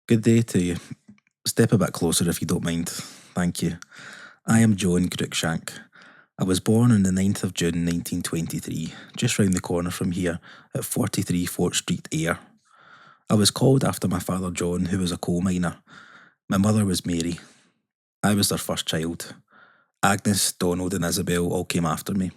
Good day to you. Step a bit closer if you don't mind. Thank you. I am John Cruickshank. I was born on the 9th of June 1923, just round the corner from here, at 43 Fort Street, Ayr. I was called after my father John, who was a coal miner. My mother was Mary. I was their first child. Agnes, Donald and Isabel all came after me.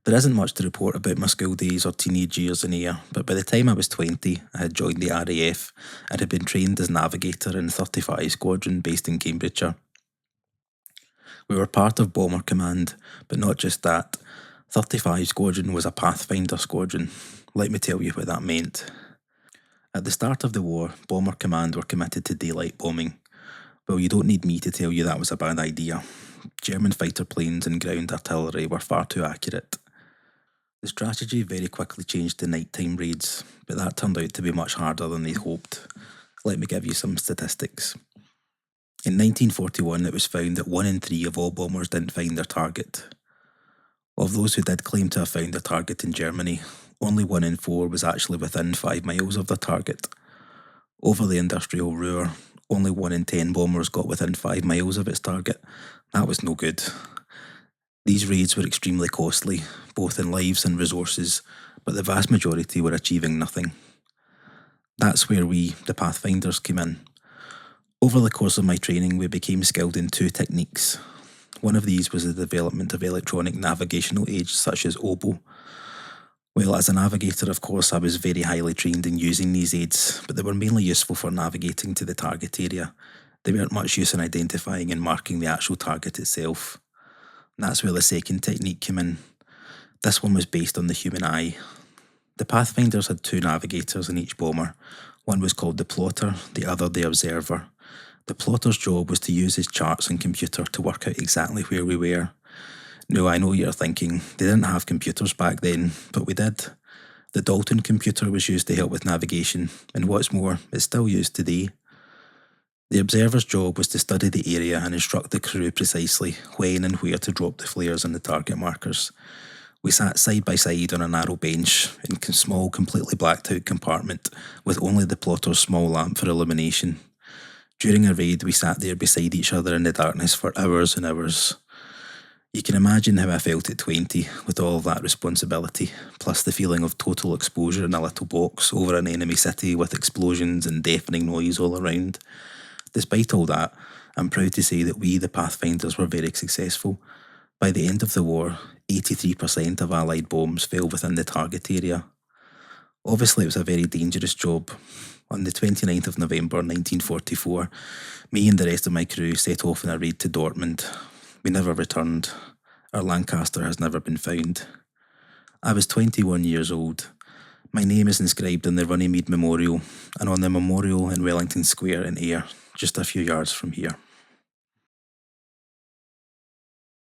There isn't much to report about my school days or teenage years in Ayr, but by the time I was 20, I had joined the RAF and had been trained as navigator in 35 Squadron based in Cambridgeshire. We were part of Bomber Command, but not just that. 35 Squadron was a Pathfinder squadron. Let me tell you what that meant. At the start of the war, Bomber Command were committed to daylight bombing. Well, you don't need me to tell you that was a bad idea. German fighter planes and ground artillery were far too accurate. The strategy very quickly changed to nighttime raids, but that turned out to be much harder than they'd hoped. Let me give you some statistics. In 1941, it was found that 1 in 3 of all bombers didn't find their target. Of those who did claim to have found their target in Germany, only 1 in 4 was actually within 5 miles of their target. Over the Industrial Ruhr, only 1 in 10 bombers got within 5 miles of its target. That was no good. These raids were extremely costly, both in lives and resources, but the vast majority were achieving nothing. That's where we, the Pathfinders, came in. Over the course of my training, we became skilled in 2 techniques. One of these was the development of electronic navigational aids such as oboe. Well, as a navigator, of course, I was very highly trained in using these aids, but they were mainly useful for navigating to the target area. They weren't much use in identifying and marking the actual target itself. And that's where the second technique came in. This one was based on the human eye. The Pathfinders had 2 navigators in each bomber. One was called the plotter, the other the observer. The plotter's job was to use his charts and computer to work out exactly where we were. Now, I know you're thinking, they didn't have computers back then, but we did. The Dalton computer was used to help with navigation, and what's more, it's still used today. The observer's job was to study the area and instruct the crew precisely when and where to drop the flares on the target markers. We sat side by side on a narrow bench in a small, completely blacked out compartment with only the plotter's small lamp for illumination. During a raid, we sat there beside each other in the darkness for hours and hours. You can imagine how I felt at 20 with all of that responsibility, plus the feeling of total exposure in a little box over an enemy city with explosions and deafening noise all around. Despite all that, I'm proud to say that we, the Pathfinders, were very successful. By the end of the war, 83% of Allied bombs fell within the target area. Obviously, it was a very dangerous job. On the 29th of November 1944, me and the rest of my crew set off on a raid to Dortmund. We never returned. Our Lancaster has never been found. I was 21 years old. My name is inscribed on the Runnymede Memorial and on the memorial in Wellington Square in Ayr, just a few yards from here.